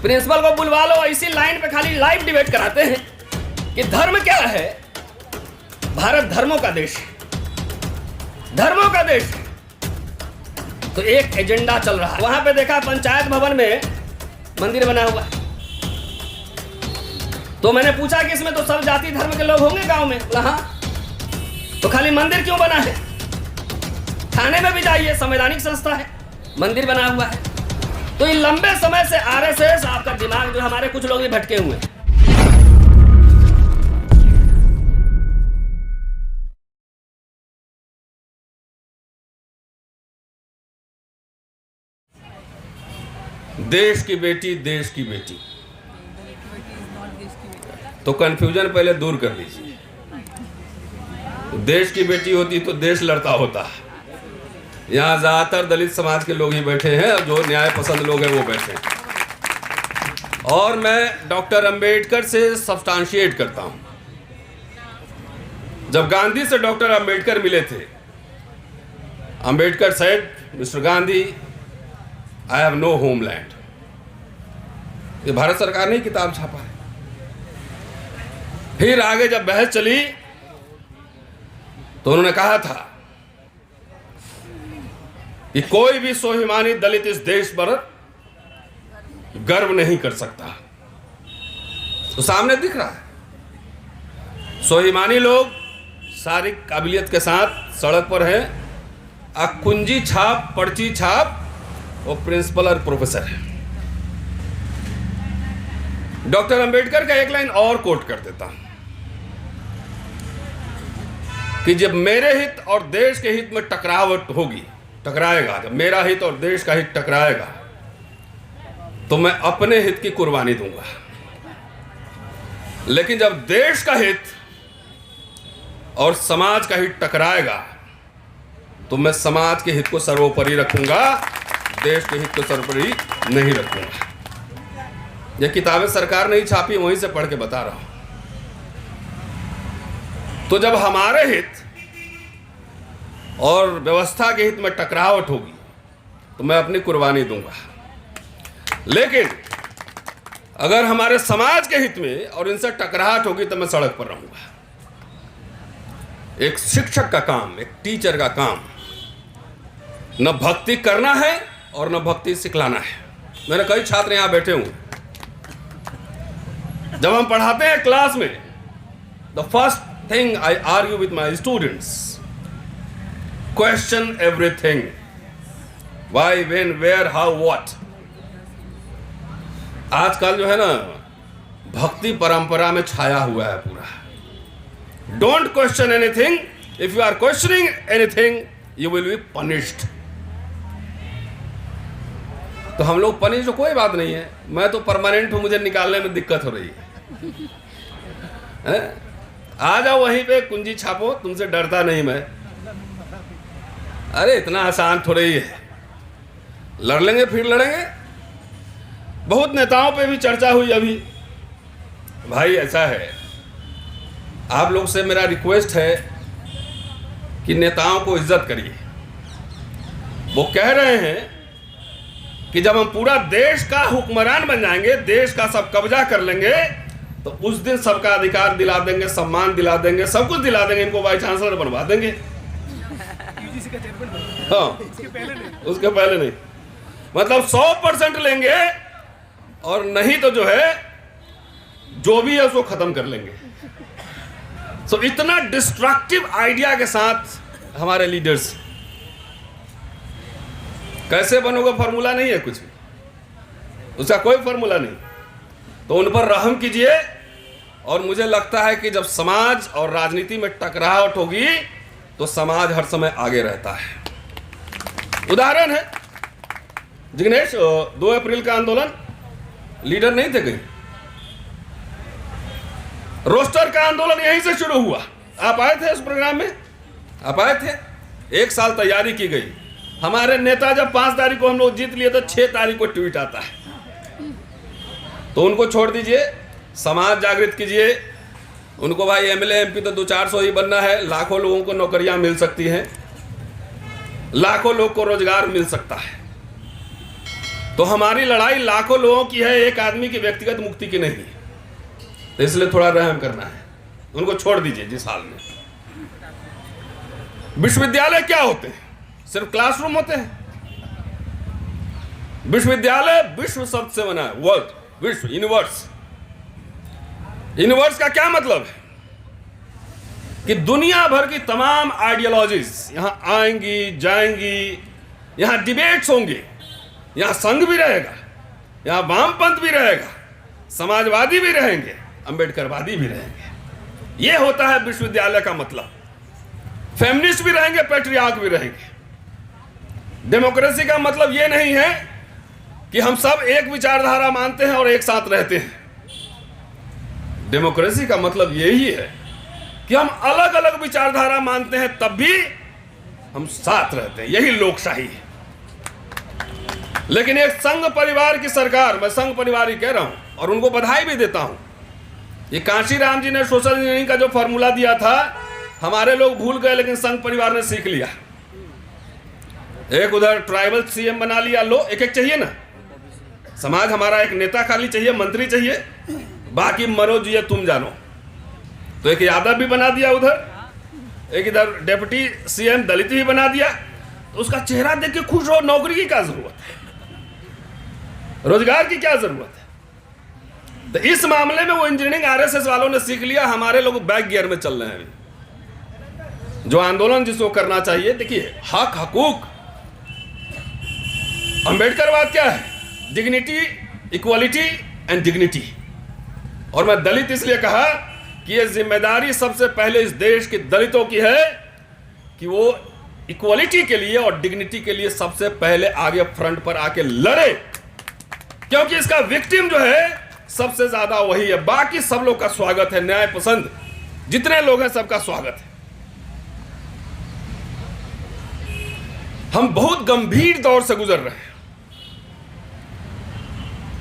Principal को बुलवा लो, इसी लाइन पे खाली लाइव डिबेट कराते हैं कि धर्म क्या है। भारत धर्मों का देश है, धर्मों का देश है। तो एक एजेंडा चल रहा है। वहां पे देखा पंचायत भवन में मंदिर बना हुआ है, तो मैंने पूछा कि इसमें तो सब जाति धर्म के लोग होंगे गांव में। बोला हाँ, तो खाली मंदिर क्यों बना है? थाने में भी जाइए, संवैधानिक संस्था है, मंदिर बना हुआ है। तो ये लंबे समय से आरएसएस, आपका दिमाग जो हमारे कुछ लोग भी भटके हुए हैं। देश की बेटी, देश की बेटी, तो कंफ्यूजन पहले दूर कर लीजिए। देश की बेटी होती तो देश लड़ता होता। यहाँ ज्यादातर दलित समाज के लोग ही बैठे हैं, और जो न्याय पसंद लोग हैं वो बैठे हैं। और मैं डॉक्टर अंबेडकर से सब्सटेंशिएट करता हूं। जब गांधी से डॉक्टर अंबेडकर मिले थे, Ambedkar said, mister Gandhi, I have no homeland. ये भारत सरकार ने किताब छापा है। फिर आगे जब बहस चली तो उन्होंने कहा था कि कोई भी स्वाभिमानी दलित इस देश पर गर्व नहीं कर सकता। तो सामने दिख रहा है, स्वाभिमानी लोग सारी काबिलियत के साथ सड़क पर हैं। कुंजी छाप, पर्ची छाप, और प्रिंसिपल और प्रोफेसर है। डॉक्टर अंबेडकर का एक लाइन और कोट कर देता हूं कि जब मेरे हित और देश के हित में टकरावट होगी, टकराएगा, जब मेरा हित और देश का हित टकराएगा तो मैं अपने हित की कुर्बानी दूंगा। लेकिन जब देश का हित और समाज का हित टकराएगा तो मैं समाज के हित को सर्वोपरि रखूंगा, देश के हित को सर्वोपरि नहीं रखूंगा। ये किताबें सरकार ने ही छापी, वहीं से पढ़ के बता रहा हूं। तो जब हमारे हित और व्यवस्था के हित में टकरावट होगी तो मैं अपनी कुर्बानी दूंगा। लेकिन अगर हमारे समाज के हित में और इनसे टकराहट होगी तो मैं सड़क पर रहूंगा। एक शिक्षक का काम, एक टीचर का काम न भक्ति करना है और न भक्ति सिखलाना है। मेरे कई छात्र यहां बैठे हुए, जब हम पढ़ाते हैं क्लास में, the first thing I argue with my students, question everything, why, when, where, how, what. आजकल जो है ना, भक्ति परंपरा में छाया हुआ है पूरा। Don't question anything, if you are questioning anything you will be punished. तो हम लोग पनिश, तो कोई बात नहीं है, मैं तो परमानेंट हूं, मुझे निकालने में दिक्कत हो रही है। आ जाओ वहीं पे, कुंजी छापो, तुमसे डरता नहीं मैं। अरे इतना आसान थोड़ा ही है, लड़ लेंगे, फिर लड़ेंगे। बहुत नेताओं पे भी चर्चा हुई अभी। भाई ऐसा है, आप लोग से मेरा रिक्वेस्ट है कि नेताओं को इज्जत करिए। वो कह रहे हैं कि जब हम पूरा देश का हुक्मरान बन जाएंगे, देश का सब कब्जा कर लेंगे, तो उस दिन सबका अधिकार दिला देंगे, सम्मान दिला देंगे, सब कुछ दिला देंगे, इनको वाइस चांसलर बनवा देंगे। हाँ, उसके पहले नहीं, मतलब 100% लेंगे, और नहीं तो जो है, जो भी है उसको खत्म कर लेंगे। तो इतना डिस्ट्रक्टिव आइडिया के साथ हमारे लीडर्स। कैसे बनोगे, फॉर्मूला नहीं है कुछ भी, उसका कोई फॉर्मूला नहीं। तो उन पर रहम कीजिए। और मुझे लगता है कि जब समाज और राजनीति में टकराहट होगी तो समाज हर समय आगे रहता है। उदाहरण है जिग्नेश, 2 अप्रैल का आंदोलन, लीडर नहीं थे कहीं, रोस्टर का आंदोलन यहीं से शुरू हुआ। आप आए थे उस प्रोग्राम में, आप आए थे। 1 साल तैयारी की गई। हमारे नेता जब 5 तारीख को हम लोग जीत लिए तो 6 तारीख को ट्वीट आता है। तो उनको छोड़ दीजिए, समाज जागृत कीजिए उनको। भाई एमएलए एमपी तो 200-400 ही बनना है, लाखों लोगों को नौकरियां मिल सकती हैं, लाखों लोग को रोजगार मिल सकता है। तो हमारी लड़ाई लाखों लोगों की है, एक आदमी की व्यक्तिगत मुक्ति की नहीं। तो इसलिए थोड़ा रहम करना है, उनको छोड़ दीजिए जिस हाल में। विश्वविद्यालय क्या होते हैं? सिर्फ क्लासरूम होते हैं? विश्वविद्यालय विश्व शब्द से बना है, वर्ल्ड, विश्व, यूनिवर्स। यूनिवर्स का क्या मतलब है? कि दुनिया भर की तमाम आइडियोलॉजीज यहां आएंगी, जाएंगी, यहां डिबेट्स होंगे, यहां संघ भी रहेगा, यहां वामपंथ भी रहेगा, समाजवादी भी रहेंगे, अंबेडकरवादी भी रहेंगे। यह होता है विश्वविद्यालय का मतलब। फेमिनिस्ट भी रहेंगे, पैट्रियार्क भी रहेंगे। डेमोक्रेसी का मतलब यह नहीं है कि हम सब एक विचारधारा मानते हैं और एक साथ रहते हैं। डेमोक्रेसी का मतलब यही है कि हम अलग अलग विचारधारा मानते हैं, तब भी हम साथ रहते हैं। यही लोकशाही है। लेकिन एक संघ परिवार की सरकार, मैं संघ परिवार ही कह रहा हूं और उनको बधाई भी देता हूं। ये कांशीराम जी ने सोशल इंजीनियरिंग का जो फॉर्मूला दिया था, हमारे लोग भूल गए, लेकिन संघ परिवार ने सीख लिया। एक उधर ट्राइबल सीएम बना लिया। लो, एक एक चाहिए ना, समाज हमारा एक नेता खाली चाहिए, मंत्री चाहिए, बाकी मरो जिए तुम जानो। तो एक यादव भी बना दिया उधर, एक इधर डेप्यूटी सीएम दलित भी बना दिया। तो उसका चेहरा देख के खुश हो। नौकरी की क्या जरूरत है? रोजगार की क्या जरूरत है? तो इस मामले में वो इंजीनियरिंग आरएसएस वालों ने सीख लिया। हमारे लोग बैक गियर में चल रहे हैं। जो आंदोलन जिसको करना चाहिए, देखिए, हक, हकूक, अंबेडकरवाद क्या है? Dignity, equality and dignity. और मैं दलित इसलिए कहा कि यह जिम्मेदारी सबसे पहले इस देश के दलितों की है कि वो इक्वालिटी के लिए और डिग्निटी के लिए सबसे पहले आगे फ्रंट पर आके लड़े, क्योंकि इसका विक्टिम जो है सबसे ज्यादा वही है। बाकी सब लोग का स्वागत है, न्याय पसंद जितने लोग हैं सबका स्वागत है। हम बहुत गंभीर दौर से गुजर रहे हैं।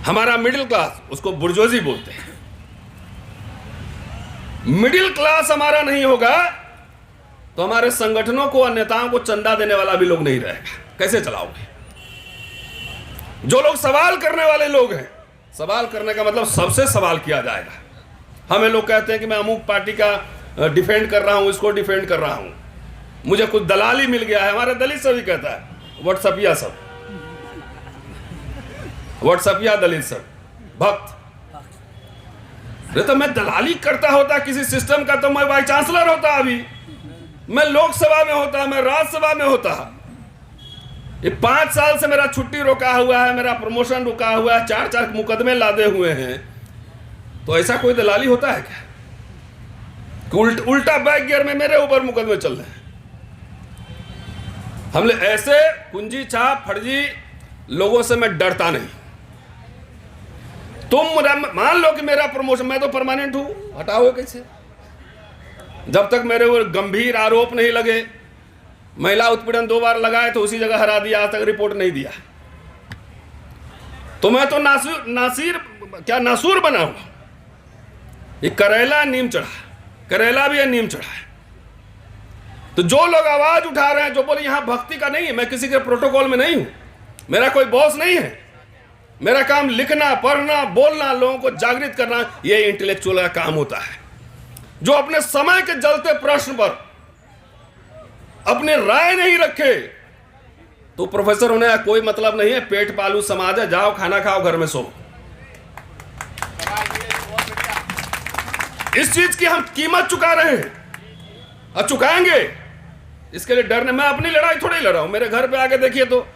हमारा मिडिल क्लास, उसको बुर्जोजी बोलते हैं, मिडिल क्लास हमारा नहीं होगा तो हमारे संगठनों को और नेताओं को चंदा देने वाला भी लोग नहीं रहेगा। कैसे चलाओगे? जो लोग सवाल करने वाले लोग हैं, सवाल करने का मतलब सबसे सवाल किया जाएगा। हमें लोग कहते हैं कि मैं अमुक पार्टी का डिफेंड कर रहा हूं, इसको डिफेंड कर रहा हूं, मुझे कुछ दलाली मिल गया है। हमारे दलित सब ही कहता है, व्हाट्सएपिया सब, व्हाट्सएपिया दलित सब भक्त। अरे तो मैं दलाली करता होता किसी सिस्टम का तो मैं वाइस चांसलर होता, अभी मैं लोकसभा में होता, मैं राज्यसभा में होता। ये 5 साल से मेरा छुट्टी रोका हुआ है, मेरा प्रमोशन रुका हुआ है, 4 मुकदमे लादे हुए हैं। तो ऐसा कोई दलाली होता है क्या? उल्टा बैक गियर में मेरे ऊपर मुकदमे चल रहे हैं। हमने ऐसे कुंजी छाप फर्जी लोगों से मैं डरता नहीं। तुम मान लो कि मेरा प्रमोशन, मैं तो परमानेंट हूं, हटाओ कैसे? जब तक मेरे ऊपर गंभीर आरोप नहीं लगे, महिला उत्पीड़न 2 बार लगाए तो उसी जगह हरा दिया, आज तक रिपोर्ट नहीं दिया। तो मैं तो नासूर बना हुआ। ये करेला नीम चढ़ा, करेला भी है नीम चढ़ा है। तो जो लोग आवाज उठा रहे हैं, जो बोले यहां भक्ति का नहीं है, मैं किसी के प्रोटोकॉल में नहीं हूं, मेरा कोई बॉस नहीं है। मेरा काम लिखना, पढ़ना, बोलना, लोगों को जागृत करना, ये इंटेलेक्चुअल का काम होता है। जो अपने समय के जलते प्रश्न पर अपने राय नहीं रखे तो प्रोफेसर होने का कोई मतलब नहीं है। पेट पालू समाज है, जाओ खाना खाओ, घर में सो। इस चीज की हम कीमत चुका रहे हैं और चुकाएंगे। इसके लिए डरने, मैं अपनी लड़ाई थोड़ी लड़ रहा हूं। मेरे घर पे आके देखिए तो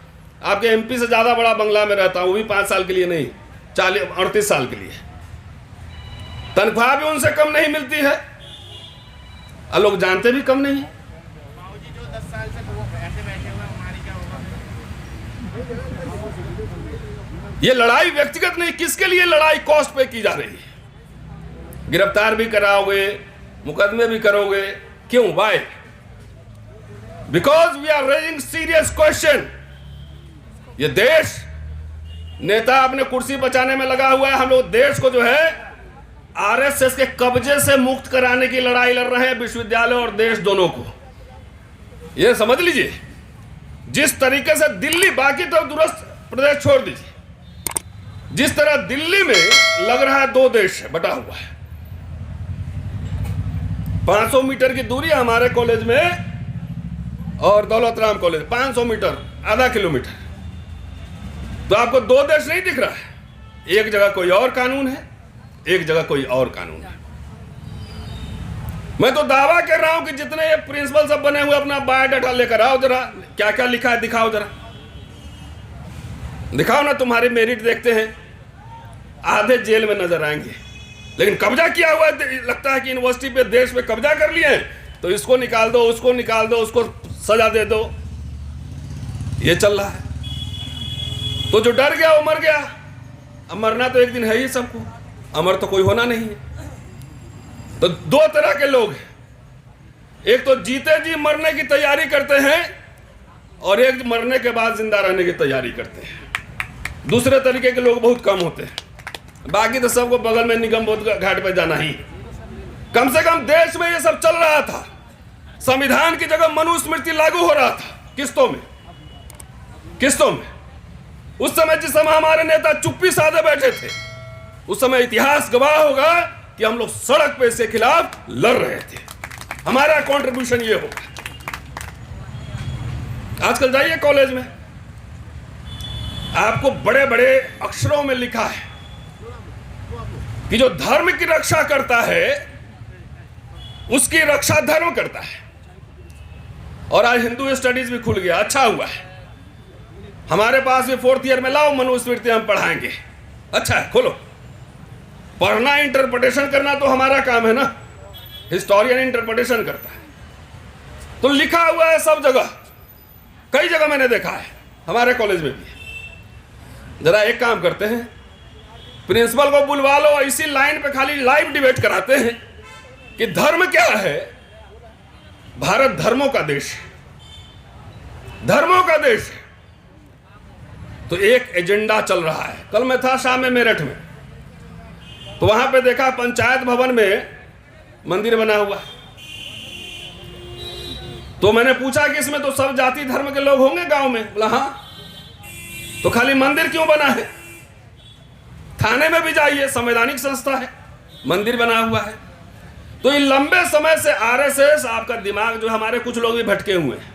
आपके एमपी से ज्यादा बड़ा बंगला में रहता हूं, वो भी 5 साल के लिए नहीं, 38 साल के लिए। तनख्वाह भी उनसे कम नहीं मिलती है और लोग जानते भी कम नहीं है। ये लड़ाई व्यक्तिगत नहीं, किसके लिए लड़ाई कॉस्ट पे की जा रही है। गिरफ्तार भी कराओगे, मुकदमे भी करोगे, क्यों? Why? Because we are raising serious question. ये देश नेता अपने कुर्सी बचाने में लगा हुआ है। हम लोग देश को जो है आरएसएस के कब्जे से मुक्त कराने की लड़ाई लड़ रहे हैं, विश्वविद्यालय और देश दोनों को। ये समझ लीजिए, जिस तरीके से दिल्ली, बाकी तो दूरस्थ प्रदेश छोड़ दीजिए, जिस तरह दिल्ली में लग रहा है दो देश है, बटा हुआ है। 500 मीटर की दूरी हमारे कॉलेज में और दौलत राम कॉलेज 500 मीटर, आधा किलोमीटर। तो आपको दो देश नहीं दिख रहा है, एक जगह कोई और कानून है, एक जगह कोई और कानून है। मैं तो दावा कर रहा हूं कि जितने ये प्रिंसिपल सब बने हुए अपना बायोडाटा लेकर आओ, जरा क्या क्या लिखा है दिखाओ, जरा दिखाओ ना, तुम्हारी मेरिट देखते हैं। आधे जेल में नजर आएंगे, लेकिन कब्जा किया हुआ है, लगता है कि यूनिवर्सिटी पे देश पे कब्जा कर लिए हैं, तो इसको निकाल दो, उसको निकाल दो, उसको सजा दे दो, ये चल रहा है। तो जो डर गया वो मर गया। अब मरना तो एक दिन है ही सबको, अमर तो कोई होना नहीं है। तो दो तरह के लोग हैं, एक तो जीते जी मरने की तैयारी करते हैं और एक मरने के बाद जिंदा रहने की तैयारी करते हैं। दूसरे तरीके के लोग बहुत कम होते हैं, बाकी तो सबको बगल में निगम बोध घाट पर जाना ही। कम से कम देश में ये सब चल रहा था, संविधान की जगह मनुस्मृति लागू हो रहा था किस्तों में, किस्तों में। उस समय जिस समय हमारे नेता चुप्पी साधे बैठे थे, उस समय इतिहास गवाह होगा कि हम लोग सड़क पे इसके खिलाफ लड़ रहे थे। हमारा कंट्रीब्यूशन ये होगा। आजकल जाइए कॉलेज में, आपको बड़े बड़े अक्षरों में लिखा है कि जो धर्म की रक्षा करता है उसकी रक्षा धर्म करता है। और आज हिंदू स्टडीज भी खुल गया, अच्छा हुआ है। हमारे पास भी 4th ईयर में लाओ, मनुस्मृति हम पढ़ाएंगे। अच्छा है, खोलो। पढ़ना, इंटरप्रिटेशन करना तो हमारा काम है ना, हिस्टोरियन इंटरप्रिटेशन करता है। तो लिखा हुआ है सब जगह, कई जगह मैंने देखा है, हमारे कॉलेज में भी। जरा एक काम करते हैं, प्रिंसिपल को बुलवा लो, इसी लाइन पे खाली लाइव डिबेट कराते हैं कि धर्म क्या है। भारत धर्मों का देश है, धर्मों का देश है। तो एक एजेंडा चल रहा है। कल मैं था शाम में मेरठ में, तो वहां पे देखा पंचायत भवन में मंदिर बना हुआ है। तो मैंने पूछा कि इसमें तो सब जाति धर्म के लोग होंगे गांव में? बोला हाँ। तो खाली मंदिर क्यों बना है? थाने में भी जाइए, संवैधानिक संस्था है, मंदिर बना हुआ है। तो ये लंबे समय से आरएसएस, आपका दिमाग जो हमारे कुछ लोग भी भटके हुए हैं,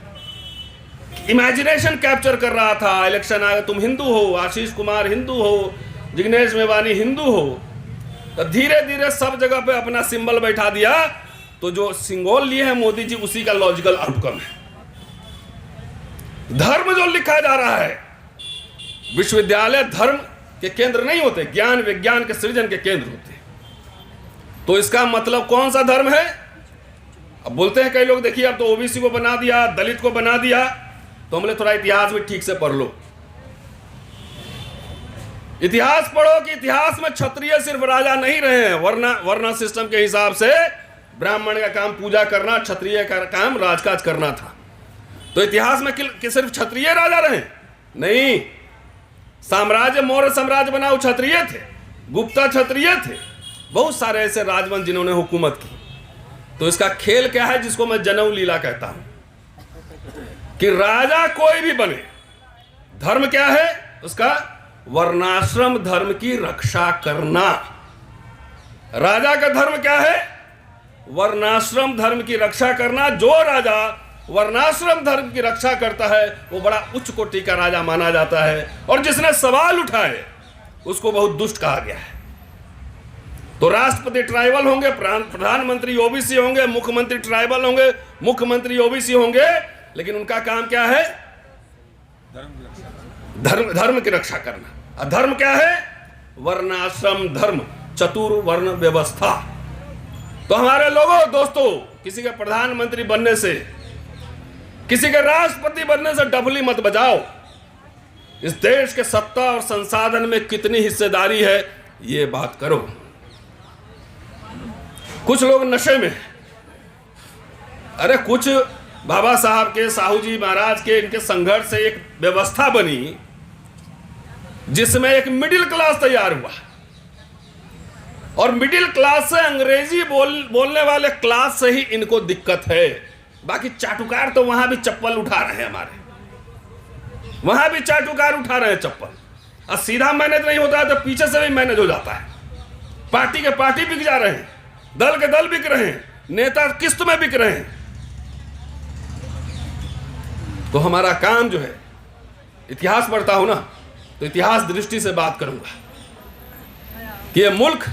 इमेजिनेशन कैप्चर कर रहा था। इलेक्शन आ गया, तुम हिंदू हो, आशीष कुमार हिंदू हो, जिग्नेश मेवानी हिंदू हो, तो धीरे धीरे सब जगह पे अपना सिंबल बैठा दिया। तो जो सिंबल लिए हैं मोदी जी, उसी का लॉजिकल आउटकम है। धर्म जो लिखा जा रहा है, विश्वविद्यालय धर्म के केंद्र नहीं होते, ज्ञान विज्ञान के सृजन के केंद्र होते हैं। तो इसका मतलब कौन सा धर्म है? अब बोलते हैं कई लोग, देखिए अब तो ओबीसी को बना दिया, दलित को बना दिया। तो हमने थोड़ा इतिहास भी ठीक से पढ़ लो। इतिहास पढ़ो कि इतिहास में क्षत्रिय सिर्फ राजा नहीं रहे हैं, वरना सिस्टम के हिसाब से ब्राह्मण का काम पूजा करना, क्षत्रिय का काम राजकाज करना था। तो इतिहास में कि सिर्फ क्षत्रिय राजा रहे? नहीं, साम्राज्य, मौर्य साम्राज्य बनाओ, क्षत्रिय थे, गुप्ता क्षत्रिय थे, बहुत सारे ऐसे राजवंश जिन्होंने हुकूमत की। तो इसका खेल क्या है, जिसको मैं जनऊ लीला कहता हूं, कि राजा कोई भी बने, धर्म क्या है उसका? वर्णाश्रम धर्म की रक्षा करना। राजा का धर्म क्या है? वर्णाश्रम धर्म की रक्षा करना। जो राजा वर्णाश्रम धर्म की रक्षा करता है वो बड़ा उच्च कोटि का राजा माना जाता है, और जिसने सवाल उठाए उसको बहुत दुष्ट कहा गया है। तो राष्ट्रपति ट्राइबल होंगे, प्रधानमंत्री ओबीसी होंगे, मुख्यमंत्री ट्राइबल होंगे, मुख्यमंत्री ओबीसी होंगे, लेकिन उनका काम क्या है? धर्म की रक्षा करना। और धर्म क्या है? वर्णाश्रम धर्म, चतुर्वर्ण व्यवस्था। तो हमारे लोगों, दोस्तों, किसी के प्रधानमंत्री बनने से, किसी के राष्ट्रपति बनने से डफली मत बजाओ। इस देश के सत्ता और संसाधन में कितनी हिस्सेदारी है, ये बात करो। कुछ लोग नशे में, अरे कुछ बाबा साहब के, साहू जी महाराज के, इनके संघर्ष से एक व्यवस्था बनी जिसमें एक मिडिल क्लास तैयार हुआ, और मिडिल क्लास से अंग्रेजी बोलने वाले क्लास से ही इनको दिक्कत है। बाकी चाटुकार तो वहां भी चप्पल उठा रहे हैं, हमारे वहां भी चाटुकार उठा रहे हैं चप्पल। और सीधा मैनेज नहीं होता है तो पीछे से भी मैनेज हो जाता है। पार्टी के पार्टी बिक जा रहे हैं, दल के दल बिक रहे हैं, नेता किस्त में बिक रहे हैं। तो हमारा काम जो है, इतिहास पढ़ता हूं ना तो इतिहास दृष्टि से बात करूंगा कि ये मुल्क,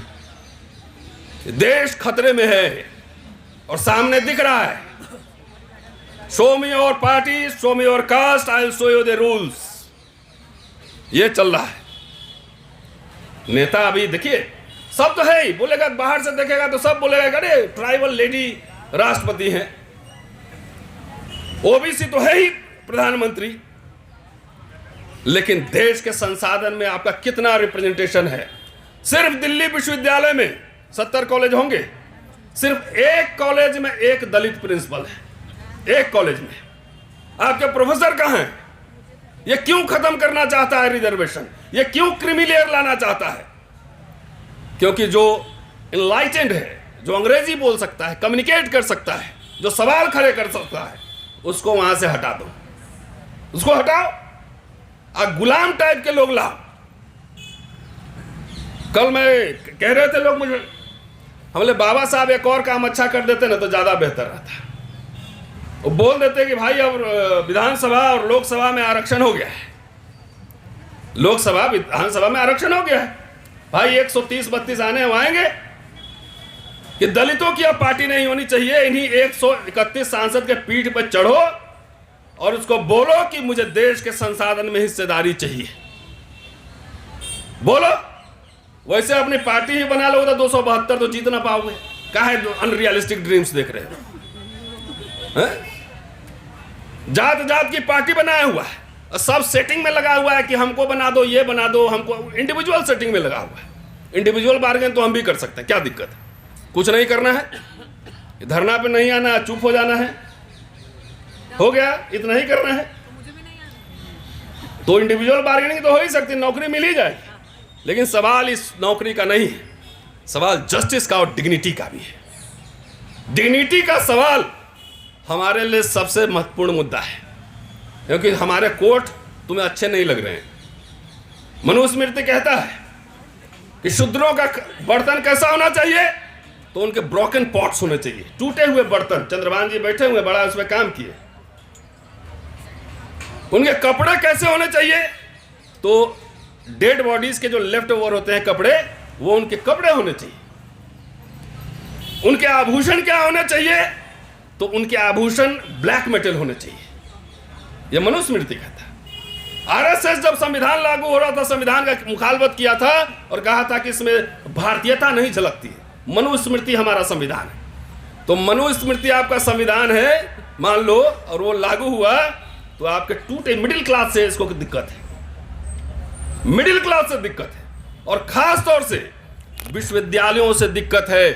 देश खतरे में है और सामने दिख रहा है। Show me your party, show me your cast, I will show you the rules. ये चल रहा है। नेता अभी देखिए, सब तो है ही, बोलेगा बाहर से देखेगा तो सब बोलेगा अरे ट्राइबल लेडी राष्ट्रपति हैं, ओबीसी तो है ही प्रधानमंत्री। लेकिन देश के संसाधन में आपका कितना रिप्रेजेंटेशन है? सिर्फ दिल्ली विश्वविद्यालय में 70 कॉलेज होंगे, सिर्फ एक कॉलेज में एक दलित प्रिंसिपल है, एक कॉलेज में। आपके प्रोफेसर कहां हैं? ये क्यों खत्म करना चाहता है रिजर्वेशन? ये क्यों क्रीमी लेयर लाना चाहता है? क्योंकि जो इनलाइटेंड है, जो अंग्रेजी बोल सकता है, कम्युनिकेट कर सकता है, जो सवाल खड़े कर सकता है, उसको वहां से हटा दो, उसको हटाओ और गुलाम टाइप के लोग लाओ। कल मैं कह रहे थे लोग मुझे, हमले बाबा साहब एक और काम अच्छा कर देते ना तो ज्यादा बेहतर रहता। वो बोल देते कि भाई अब विधानसभा और लोकसभा में आरक्षण हो गया है, लोकसभा विधानसभा में आरक्षण हो गया है भाई, 130-32 आने आएंगे कि दलितों की अब पार्टी नहीं होनी चाहिए। इन्हीं 131 सांसद के पीठ पर चढ़ो और उसको बोलो कि मुझे देश के संसाधन में हिस्सेदारी चाहिए। बोलो, वैसे अपनी पार्टी ही बना लो तो 272 तो जीत ना पाओगे। काहे अनरियलिस्टिक ड्रीम्स देख रहे हो? जात जात की पार्टी बनाया हुआ है, सब सेटिंग में लगा हुआ है कि हमको बना दो, ये बना दो, हमको इंडिविजुअल सेटिंग में लगा हुआ है। इंडिविजुअल बार्गेन तो हम भी कर सकते हैं, क्या दिक्कत है? कुछ नहीं करना है, धरना पे नहीं आना है, चुप हो जाना है, हो गया, इतना ही करना है। तो इंडिविजुअल बार्गेनिंग तो हो ही सकती, नौकरी मिल ही जाएगी। लेकिन सवाल इस नौकरी का नहीं है, सवाल जस्टिस का और डिग्निटी का भी है। डिग्निटी का सवाल हमारे लिए सबसे महत्वपूर्ण मुद्दा है, क्योंकि हमारे कोर्ट तुम्हें अच्छे नहीं लग रहे हैं। मनुस्मृति कहता है कि शूद्रों का बर्तन कैसा होना चाहिए, तो उनके ब्रोकन पॉट्स होने चाहिए, टूटे हुए बर्तन। चंद्रभान जी बैठे हुए, बड़ा उसमें काम किए। उनके कपड़े कैसे होने चाहिए, तो डेड बॉडीज के जो लेफ्ट ओवर होते हैं कपड़े, वो उनके कपड़े होने चाहिए। उनके आभूषण क्या होने चाहिए, तो उनके आभूषण ब्लैक मेटल होने चाहिए। यह मनुस्मृति कहता है। आरएसएस जब संविधान लागू हो रहा था, संविधान का मुखालफत किया था और कहा था कि इसमें भारतीयता नहीं झलकती है। मनुस्मृति हमारा संविधान है, तो मनुस्मृति आपका संविधान है मान लो, और वो लागू हुआ तो आपके टूटे मिडिल क्लास से इसको दिक्कत है, मिडिल क्लास से दिक्कत है, और खास तौर से विश्वविद्यालयों से दिक्कत है।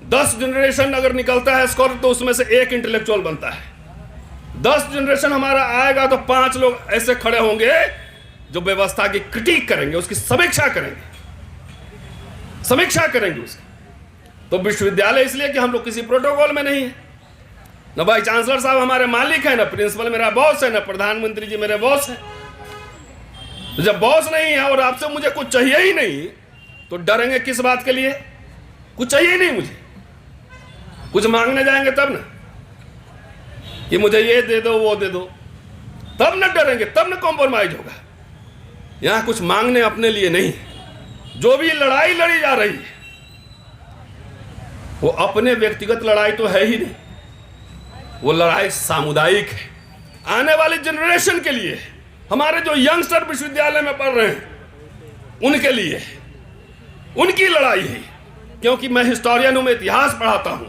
10 जनरेशन अगर निकलता है स्कॉलर तो उसमें से एक इंटेलेक्चुअल बनता है। 10 जनरेशन हमारा आएगा तो 5 लोग ऐसे खड़े होंगे जो व्यवस्था की क्रिटिक करेंगे, उसकी समीक्षा करेंगे, समीक्षा करेंगे उसकी। तो विश्वविद्यालय इसलिए कि हम लोग किसी प्रोटोकॉल में नहीं है, ना भाई चांसलर साहब हमारे मालिक है, ना प्रिंसिपल मेरा बॉस है, ना प्रधानमंत्री जी मेरे बॉस है। तो जब बॉस नहीं है और आपसे मुझे कुछ चाहिए ही नहीं, तो डरेंगे किस बात के लिए? कुछ चाहिए ही नहीं मुझे, कुछ मांगने जाएंगे तब ना कि मुझे ये दे दो, वो दे दो, तब न डरेंगे, तब न कॉम्प्रोमाइज होगा। यहां कुछ मांगने अपने लिए नहीं। जो भी लड़ाई लड़ी जा रही है वो अपने व्यक्तिगत लड़ाई तो है ही नहीं, वो लड़ाई सामुदायिक है, आने वाली जनरेशन के लिए, हमारे जो यंगस्टर विश्वविद्यालय में पढ़ रहे हैं उनके लिए, उनकी लड़ाई है। क्योंकि मैं हिस्टोरियन हूं, मैं इतिहास पढ़ाता हूं,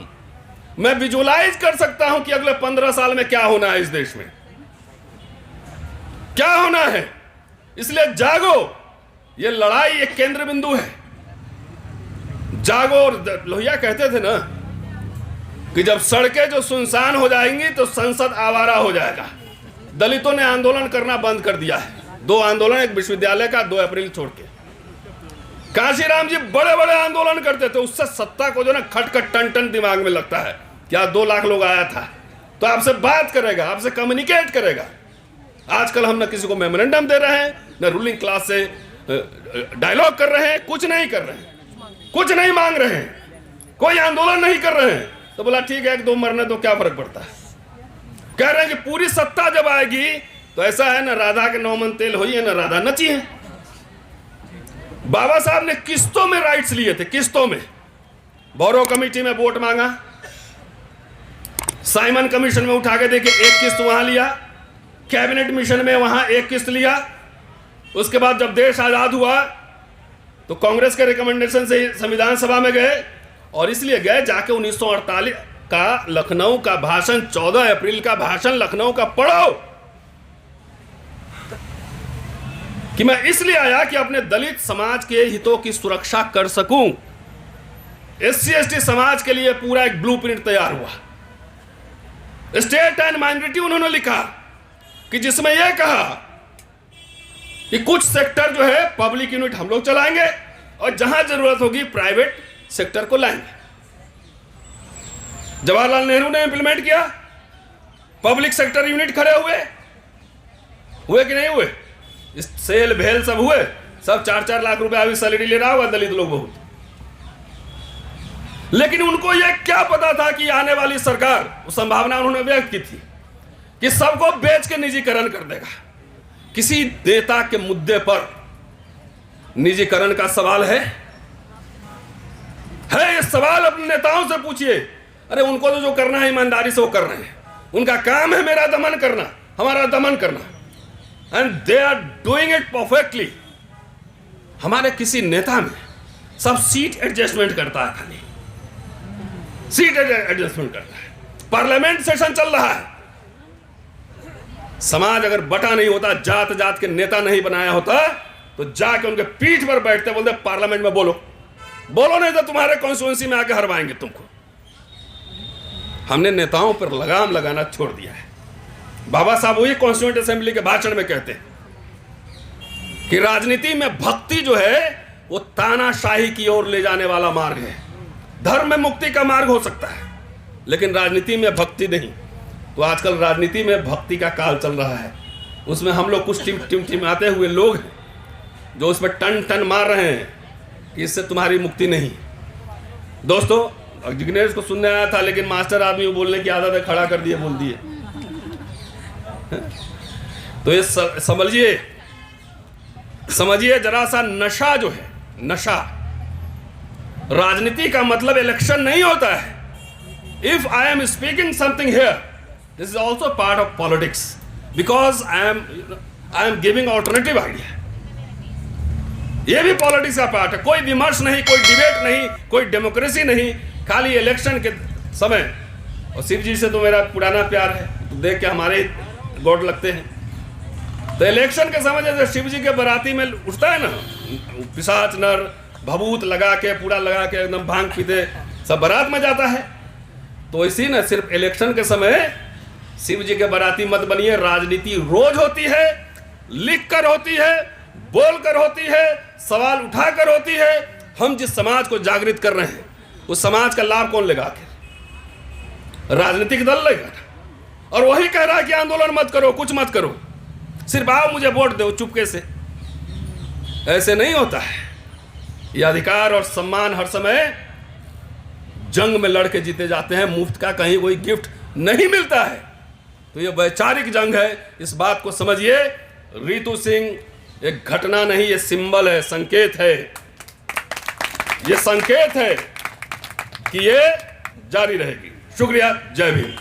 मैं विजुअलाइज कर सकता हूं कि अगले 15 साल में क्या होना है, इस देश में क्या होना है। इसलिए जागो, ये लड़ाई एक केंद्र बिंदु है। जागो। और लोहिया कहते थे ना कि जब सड़कें जो सुनसान हो जाएंगी तो संसद आवारा हो जाएगा। दलितों ने आंदोलन करना बंद कर दिया है। 2 आंदोलन, एक विश्वविद्यालय का 2 अप्रैल छोड़ के। काशीराम जी बड़े बड़े आंदोलन करते थे, उससे सत्ता को जो ना खटखट टन टन दिमाग में लगता है। क्या 2 लाख लोग आया था तो आपसे बात करेगा, आपसे कम्युनिकेट करेगा, आजकल हम न किसी को मेमोरेंडम दे रहे हैं, न रूलिंग क्लास से डायलॉग कर रहे हैं, कुछ नहीं कर रहे हैं, कुछ नहीं मांग रहे हैं, कोई आंदोलन नहीं कर रहे हैं। तो बोला ठीक है, एक दो मरने तो क्या फर्क पड़ता है। कह रहे हैं कि पूरी सत्ता जब आएगी तो ऐसा है, न राधा के 9 मन तेल हुई है, न राधा नची है। बाबा साहब ने किस्तों में राइट्स लिए थे, किस्तों में। बोरो कमेटी में वोट मांगा, साइमन कमीशन में उठा के देखे, एक किस्त वहां लिया, कैबिनेट मिशन में वहां एक किस्त लिया। उसके बाद जब देश आजाद हुआ तो कांग्रेस के रिकमेंडेशन से संविधान सभा में गए, और इसलिए गए जाके 1948 का लखनऊ का भाषण, 14 अप्रैल का भाषण लखनऊ का पढ़ो, कि मैं इसलिए आया कि अपने दलित समाज के हितों की सुरक्षा कर सकूं। SC ST समाज के लिए पूरा एक ब्लूप्रिंट तैयार हुआ। स्टेट एंड माइनॉरिटी उन्होंने लिखा कि जिसमें यह कहा कि कुछ सेक्टर जो है पब्लिक यूनिट हम लोग चलाएंगे और जहां जरूरत होगी प्राइवेट सेक्टर को लाएंगे। जवाहरलाल नेहरू ने इंप्लीमेंट किया, पब्लिक सेक्टर यूनिट खड़े हुए कि नहीं हुए? इस सेल भेल सब हुए, सब 4-4 लाख रुपए अभी सैलरी ले रहा होगा दलित लोग बहुत। लेकिन उनको यह क्या पता था कि आने वाली सरकार, संभावना उन्होंने व्यक्त की थी कि सबको बेच के निजीकरण कर देगा। किसी नेता के मुद्दे पर निजीकरण का सवाल है ये सवाल अपने नेताओं से पूछिए। अरे उनको तो जो करना है ईमानदारी से वो कर रहे हैं, उनका काम है मेरा दमन करना, हमारा दमन करना, and they are doing it perfectly. हमारे किसी नेता में सब सीट एडजस्टमेंट करता है, खाली सीट एडजस्टमेंट करता है। पार्लियामेंट सेशन चल रहा है, समाज अगर बटा नहीं होता, जात जात के नेता नहीं बनाया होता, तो जाके उनके पीठ पर बैठते बोलते पार्लियामेंट में बोलो नहीं तो तुम्हारे कॉन्स्टिट्यूएंसी में आके हरवाएंगे तुमको। हमने नेताओं पर लगाम लगाना छोड़ दिया है। बाबा साहब वही कॉन्स्टिट्यूएंट असेंबली के भाषण में कहते हैं कि राजनीति में भक्ति जो है वो तानाशाही की ओर ले जाने वाला मार्ग है। धर्म में मुक्ति का मार्ग हो सकता है, लेकिन राजनीति में भक्ति नहीं। तो आजकल राजनीति में भक्ति का काल चल रहा है, उसमें हम लोग कुछ टिमटिमाते हुए लोग हैं जो उस पर टन टन मार रहे हैं कि इससे तुम्हारी मुक्ति नहीं। दोस्तों, जिग्नेश को सुनने आया था, लेकिन मास्टर आदमी वो बोलने की आदत है, खड़ा कर दिए, बोल दिए। तो ये समझिए जरा सा, नशा जो है, नशा, राजनीति का मतलब इलेक्शन नहीं होता है। If I am speaking something here, this is also part of politics, because I am giving alternative idea. ये भी पॉलिटिक्स का पार्ट है। कोई विमर्श नहीं, कोई डिबेट नहीं, कोई डेमोक्रेसी नहीं, खाली इलेक्शन के समय। और शिव जी से तो मेरा पुराना प्यार है, तो देख के हमारे गॉड लगते हैं। तो इलेक्शन के समय जैसे शिव जी के बराती में उठता है ना पिशाच नर, भभूत लगा के, पूरा लगा के एकदम भांग पीते सब बारात में जाता है, तो इसी ना सिर्फ इलेक्शन के समय शिव जी के बराती मत बनिए। राजनीति रोज होती है, लिख कर होती है, बोल कर होती है, सवाल उठाकर होती है। हम जिस समाज को जागृत कर रहे हैं उस समाज का लाभ कौन लेगा? आखिर राजनीतिक दल लेगा। और वही कह रहा है कि आंदोलन मत करो, कुछ मत करो, सिर्फ आओ मुझे वोट दो चुपके से। ऐसे नहीं होता है। ये अधिकार और सम्मान हर समय जंग में लड़के जीते जाते हैं, मुफ्त का कहीं कोई गिफ्ट नहीं मिलता है। तो ये वैचारिक जंग है, इस बात को समझिए। रितु सिंह एक घटना नहीं, ये सिंबल है, संकेत है, ये संकेत है कि ये जारी रहेगी। शुक्रिया, जय भीम।